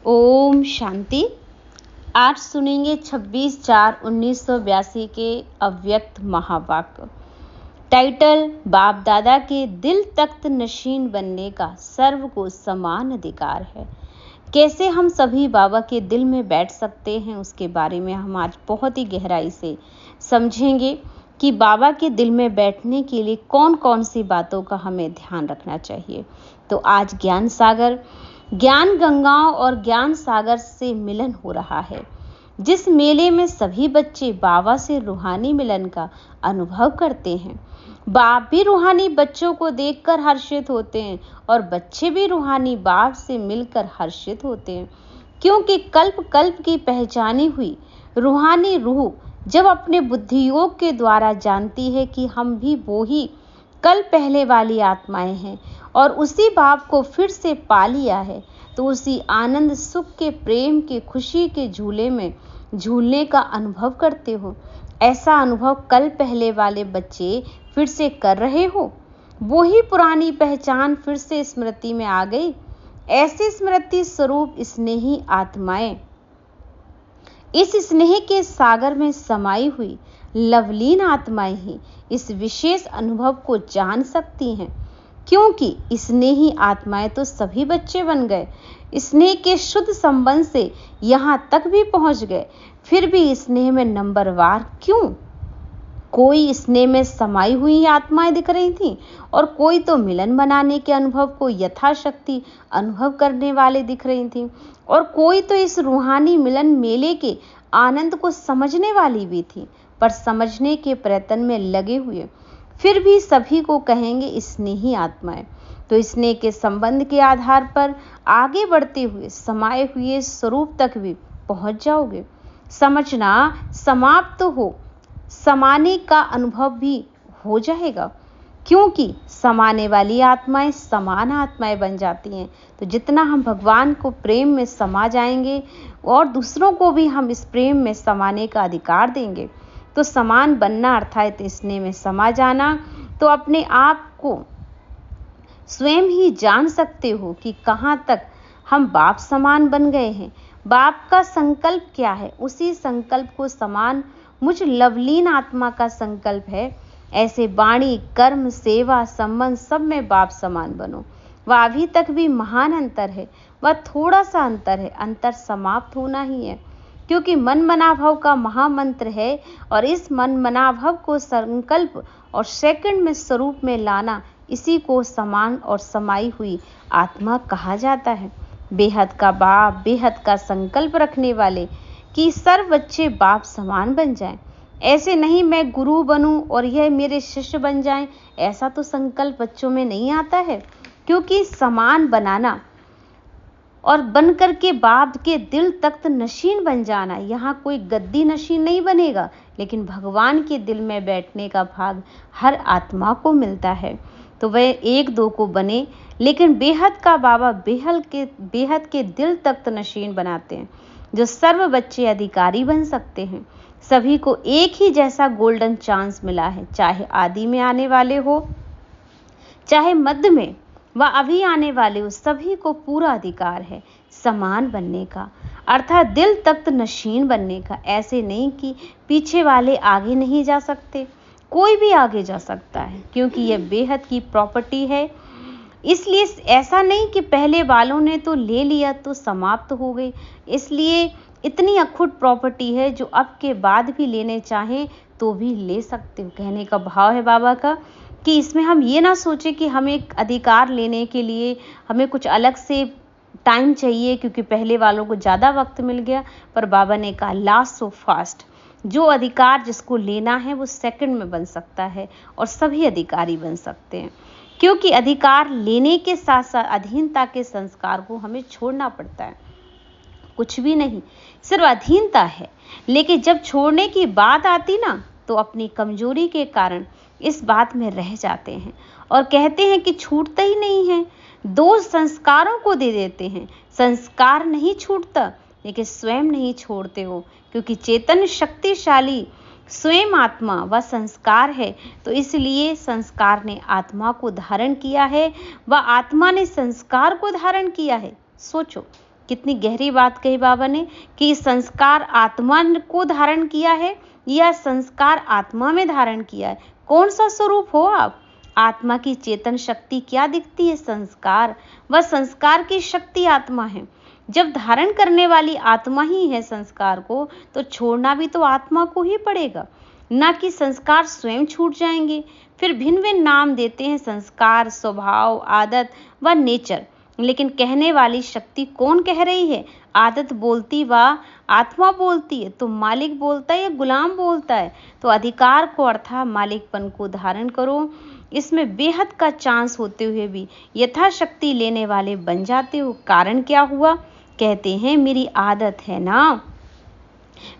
ओम शांति। आज सुनेंगे 26/4/1982 के अव्यक्त महावाक्य। टाइटल, बाप दादा के दिल तख्त नशीन बनने का सर्व को समान अधिकार है। कैसे हम सभी बाबा के दिल में बैठ सकते हैं, उसके बारे में हम आज बहुत ही गहराई से समझेंगे कि बाबा के दिल में बैठने के लिए कौन कौन सी बातों का हमें ध्यान रखना चाहिए। तो आज ज्ञान सागर, ज्ञान गंगाओं और ज्ञान सागर से मिलन हो रहा है, जिस मेले में सभी बच्चे बाबा से रूहानी मिलन का अनुभव करते हैं। बाप भी रूहानी बच्चों को देखकर हर्षित होते हैं और बच्चे भी रूहानी बाप से मिलकर हर्षित होते हैं, क्योंकि कल्प कल्प की पहचानी हुई रूहानी रूह जब अपने बुद्धि योग के द्वारा जानती है कि हम भी वो ही कल पहले वाली आत्माएं हैं और उसी बाप को फिर से पा लिया है, तो उसी आनंद सुख के प्रेम के खुशी के झूले में झूलने का अनुभव करते हो। ऐसा अनुभव कल पहले वाले बच्चे फिर से कर रहे हो। वो ही पुरानी पहचान फिर से स्मृति में आ गई। ऐसी स्मृति स्वरूप स्नेही आत्माएं इस स्नेह के सागर में समाई हुई लवलीन आत्माएं ही इस विशेष अनुभव को जान सकती हैं, क्योंकि स्नेही आत्माएं तो सभी बच्चे बन गए, स्नेह के शुद्ध संबंध से यहाँ तक भी पहुंच गए। फिर भी स्नेह में नंबरवार क्यों? कोई स्नेह में समाई हुई आत्माएं दिख रही थीं और कोई तो मिलन बनाने के अनुभव को यथाशक्ति अनुभव करने वाले दिख रही थीं और कोई तो इस रूहानी मिलन मेले के आनंद को समझने वाली भी थी, पर समझने के प्रयत्न में लगे हुए फिर भी सभी को कहेंगे स्नेही आत्माएं। तो स्नेह के संबंध के आधार पर आगे बढ़ते हुए समाये हुए स्वरूप तक भी पहुंच जाओगे। समझना समाप्त हो, समाने का अनुभव भी हो जाएगा, क्योंकि समाने वाली आत्माएं समान आत्माएं बन जाती हैं। तो जितना हम भगवान को प्रेम में समा जाएंगे और दूसरों को भी हम इस प्रेम में समाने का अधिकार देंगे, तो समान बनना अर्थात स्नेह में समा जाना। तो अपने आप को स्वयं ही जान सकते हो कि कहाँ तक हम बाप समान बन गए हैं। बाप का संकल्प क्या है, उसी संकल्प को समान मुझ लवलीन आत्मा का संकल्प है। ऐसे वाणी, कर्म, सेवा, संबंध सब में बाप समान बनो। वह अभी तक भी महान अंतर है, वह थोड़ा सा अंतर है, अंतर समाप्त होना ही है, क्योंकि मन मनाभव का महामंत्र है और इस मन मनाभव को संकल्प और सेकंड में स्वरूप में लाना, इसी को समान और समाई हुई आत्मा कहा जाता है। बेहद का बाप, बेहद का संकल्प रखने वाले कि सर्व बच्चे बाप समान बन जाएं। ऐसे नहीं मैं गुरु बनूं और यह मेरे शिष्य बन जाएं, ऐसा तो संकल्प बच्चों में नहीं आता है, क्योंकि समान बनाना और बन करके बाप के दिल तख्त नशीन बन जाना, यहाँ कोई गद्दी नशीन नहीं बनेगा, लेकिन भगवान के दिल में बैठने का भाग हर आत्मा को मिलता है। तो वह एक दो को बने, लेकिन बेहद का बाबा बेहद के दिल तख्त नशीन बनाते हैं, जो सर्व बच्चे अधिकारी बन सकते हैं। सभी को एक ही जैसा गोल्डन चांस मिला है, चाहे आदि में आने वाले हो, चाहे मध्य में व अभी आने वाले हो, सभी को पूरा अधिकार है समान बनने का, अर्थात दिल तख्त नशीन बनने का। ऐसे नहीं कि पीछे वाले आगे नहीं जा सकते, कोई भी आगे जा सकता है, क्योंकि यह बेहद की प्रॉपर्टी है। इसलिए ऐसा नहीं कि पहले वालों ने तो ले लिया तो समाप्त हो गई, इसलिए इतनी अखुट प्रॉपर्टी है जो अब के बाद भी लेने चाहें तो भी ले सकते हो। कहने का भाव है बाबा का कि इसमें हम ये ना सोचें कि हमें अधिकार लेने के लिए हमें कुछ अलग से टाइम चाहिए, क्योंकि पहले वालों को ज़्यादा वक्त मिल गया। पर बाबा ने कहा लास्ट सो फास्ट, जो अधिकार जिसको लेना है वो सेकंड में बन सकता है और सभी अधिकारी बन सकते हैं, क्योंकि अधिकार लेने के साथ साथ अधीनता के संस्कार को हमें छोड़ना पड़ता है। कुछ भी नहीं, सिर्फ अधीनता है। लेकिन जब छोड़ने की बात आती ना, तो अपनी कमजोरी के कारण इस बात में रह जाते हैं और कहते हैं कि छूटता ही नहीं है। दोष संस्कारों को दे देते हैं, संस्कार नहीं छूटता, लेकिन स्वयं नहीं छोड़ते हो, क्योंकि चेतन शक्तिशाली स्वयं आत्मा व संस्कार है। तो इसलिए संस्कार ने आत्मा को धारण किया है व आत्मा ने संस्कार को धारण किया है। सोचो कितनी गहरी बात कही बाबा ने कि संस्कार आत्मा को धारण किया है या संस्कार आत्मा में धारण किया है। कौन सा स्वरूप हो आप? आत्मा की चेतन शक्ति क्या दिखती है? संस्कार। वह संस्कार की शक्ति आत्मा है। जब धारण करने वाली आत्मा ही है संस्कार को, तो छोड़ना भी तो आत्मा को ही पड़ेगा, ना कि संस्कार स्वयं छूट जाएंगे। फिर भिन्न भिन्न नाम देते हैं, संस्कार, स्वभाव, आदत व नेचर, लेकिन कहने वाली शक्ति कौन कह रही है? आदत बोलती व आत्मा बोलती है, तो मालिक बोलता है या गुलाम बोलता है? तो अधिकार को अर्थात मालिकपन को धारण करो। इसमें बेहद का चांस होते हुए भी यथाशक्ति लेने वाले बन जाते हो। कारण क्या हुआ? कहते हैं मेरी आदत है ना,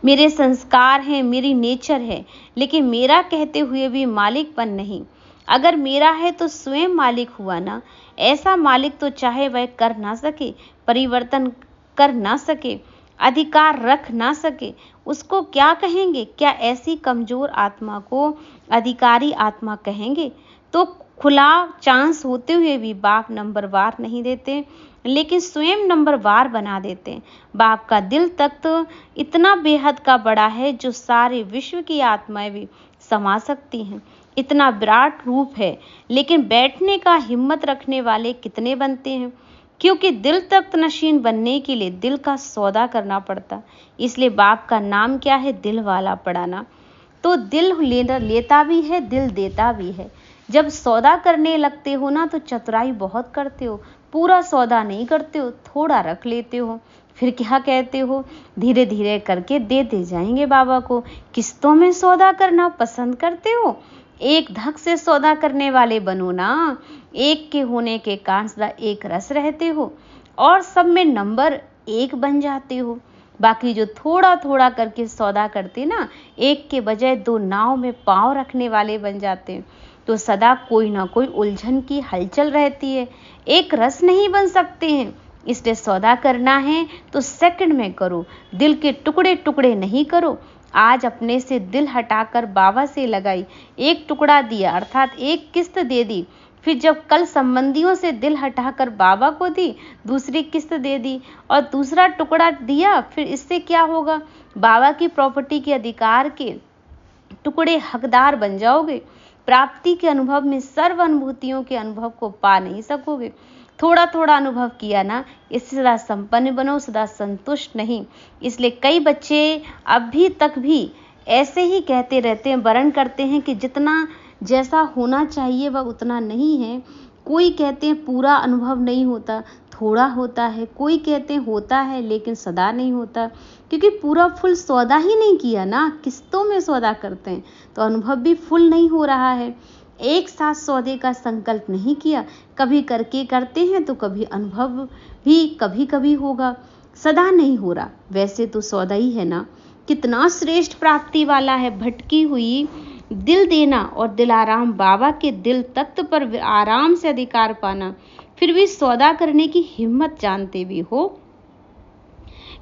मेरे संस्कार हैं, मेरी नेचर है, लेकिन मेरा कहते हुए भी मालिकपन नहीं। अगर मेरा है तो स्वयं मालिक हुआ ना। ऐसा मालिक तो चाहे वह कर ना सके, परिवर्तन कर ना सके, अधिकार रख ना सके, उसको क्या कहेंगे? क्या ऐसी कमजोर आत्मा को अधिकारी आत्मा कहेंगे? तो खुला चांस होते हुए भी बाप नंबरवार नहीं देते, लेकिन स्वयं नंबरवार बना देते हैं। बाप का दिल तक तो इतना बेहद का बड़ा है जो सारे विश्व की आत्माएं भी समा सकती हैं। इतना विराट रूप है, लेकिन बैठने का हिम्मत रखने वाले कितने बनते हैं? क्योंकि दिल तख्त नशीन बनने के लिए दिल का सौदा करना पड़ता। इसलिए बाप का नाम क्या है? दिल वाला पढ़ाना। तो दिल लेता भी है, दिल देता भी है। जब सौदा करने लगते हो ना, तो चतुराई बहुत करते हो। पूरा सौदा नहीं करते हो, थोड़ा रख लेते हो। फिर क्या कहते हो? धीरे धीरे करके देते जाएंगे बाबा को। किस्तों में सौदा करना पसंद करते हो? एक धक से सौदा करने वाले बनो ना। एक के होने के कारण सदा एक रस रहते हो और सब में नंबर 1 बन जाते हो। बाकी जो थोड़ा थोड़ा करके सौदा करते ना, एक के बजाय 2 नाव में पांव रखने वाले बन जाते हैं। तो सदा कोई ना कोई उलझन की हलचल रहती है, एक रस नहीं बन सकते हैं। इसलिए सौदा करना है तो सेकंड में करो, दिल के टुकड़े टुकड़े नहीं करो। आज अपने से दिल हटाकर बाबा से लगाई, एक टुकड़ा दिया अर्थात एक किस्त दे दी। फिर जब कल संबंधियों से दिल हटाकर बाबा को दी, दूसरी किस्त दे दी और दूसरा टुकड़ा दिया, फिर इससे क्या होगा? बाबा की प्रॉपर्टी के अधिकार के टुकड़े हकदार बन जाओगे। प्राप्ति के अनुभव में सर्व अनुभूतियों के अनुभव को पा नहीं सकोगे। थोड़ा थोड़ा अनुभव किया ना, इससे सदा संपन्न बनो, सदा संतुष्ट नहीं। इसलिए कई बच्चे अभी तक भी ऐसे ही कहते रहते हैं, वर्ण करते हैं कि जितना जैसा होना चाहिए वह उतना नहीं है। कोई कहते हैं पूरा अनुभव नहीं होता, थोड़ा होता है। कोई कहते हैं होता है लेकिन सदा नहीं होता, क्योंकि पूरा फुल सौदा ही नहीं किया ना, किस्तों में सौदा करते हैं तो अनुभव भी फुल नहीं हो रहा है। एक साथ सौदे का संकल्प नहीं किया, कभी करके करते हैं तो कभी अनुभव भी कभी कभी होगा, सदा नहीं हो रहा। वैसे तो सौदा ही है ना। कितना श्रेष्ठ प्राप्ति वाला है भटकी हुई दिल देना और दिलाराम बाबा के दिल तख्त पर आराम से अधिकार पाना। फिर भी सौदा करने की हिम्मत जानते भी हो,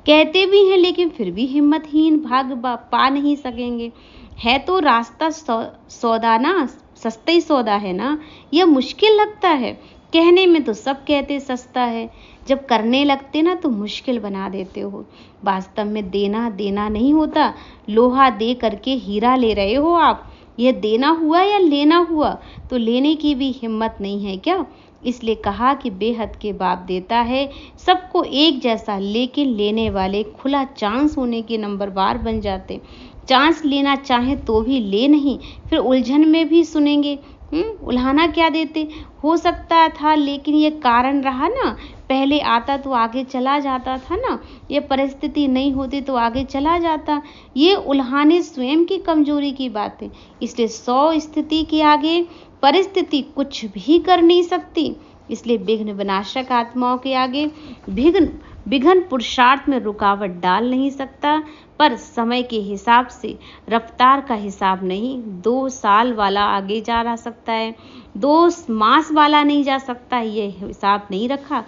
कहते भी हैं, लेकिन फिर भी हिम्मतहीन भाग पा नहीं सकेंगे। है तो रास्ता सौदा ना, सस्ता ही सौदा है ना। यह मुश्किल लगता है, कहने में तो सब कहते सस्ता है, जब करने लगते ना तो मुश्किल बना देते हो। वास्तव में देना देना नहीं होता, लोहा दे करके हीरा ले रहे हो आप। यह देना हुआ या लेना हुआ, तो लेने की भी हिम्मत नहीं है क्या? इसलिए कहा कि बेहद के बाप देता है सबको एक जैसा, लेकिन लेने वाले खुला चांस होने के नंबरवार बन जाते। चांस लेना चाहे तो भी ले नहीं, फिर उलझन में भी सुनेंगे। उल्हाना क्या देते? हो सकता था, लेकिन ये कारण रहा ना, पहले आता तो आगे चला जाता था ना, ये परिस्थिति नहीं होती तो आगे चला जाता। ये उल्हाने स्वयं की कमजोरी की बात है। इसलिए 100 स्थिति के आगे परिस्थिति कुछ भी कर नहीं सकती। इसलिए विघ्न विनाशक आत्माओं के आगे विघ्न पुरुषार्थ में रुकावट डाल नहीं सकता। पर समय के हिसाब से, रफ्तार का हिसाब नहीं। 2 साल वाला आगे जा सकता है, 2 मास वाला नहीं जा सकता, ये हिसाब नहीं रखा।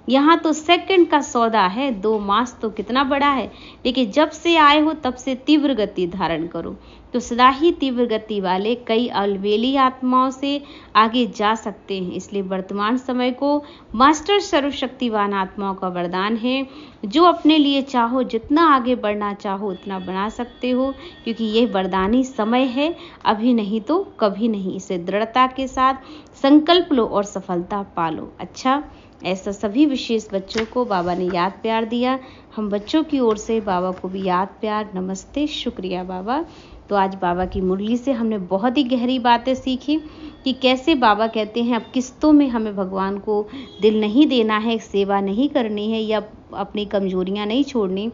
यहाँ तो सेकंड का सौदा है, 2 मास तो कितना बड़ा है, लेकिन जब से आए हो तब से तीव्र गति धारण करो। तो सदा ही तीव्र गति वाले कई अलबेली आत्माओं से आगे जा सकते हैं। इसलिए वर्तमान समय को मास्टर सर्वशक्तिवान आत्माओं का वरदान है। जो अपने लिए चाहो, जितना आगे बढ़ना चाहो उतना बना सकते हो, क्योंकि ये वरदानी समय है, अभी नहीं तो कभी नहीं। इसे दृढ़ता के साथ संकल्प लो और सफलता पालो। अच्छा, ऐसा सभी विशेष बच्चों को बाबा ने याद प्यार दिया। हम बच्चों की ओर से बाबा को भी याद प्यार, नमस्ते, शुक्रिया बाबा। तो आज बाबा की मुरली से हमने बहुत ही गहरी बातें सीखी कि कैसे बाबा कहते हैं अब किस्तों में हमें भगवान को दिल नहीं देना है, सेवा नहीं करनी है या अपनी कमजोरियां नहीं छोड़नी।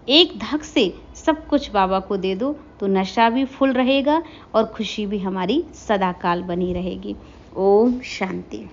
एक धक से सब कुछ बाबा को दे दो तो नशा भी फुल रहेगा और खुशी भी हमारी सदाकाल बनी रहेगी। ओम शांति।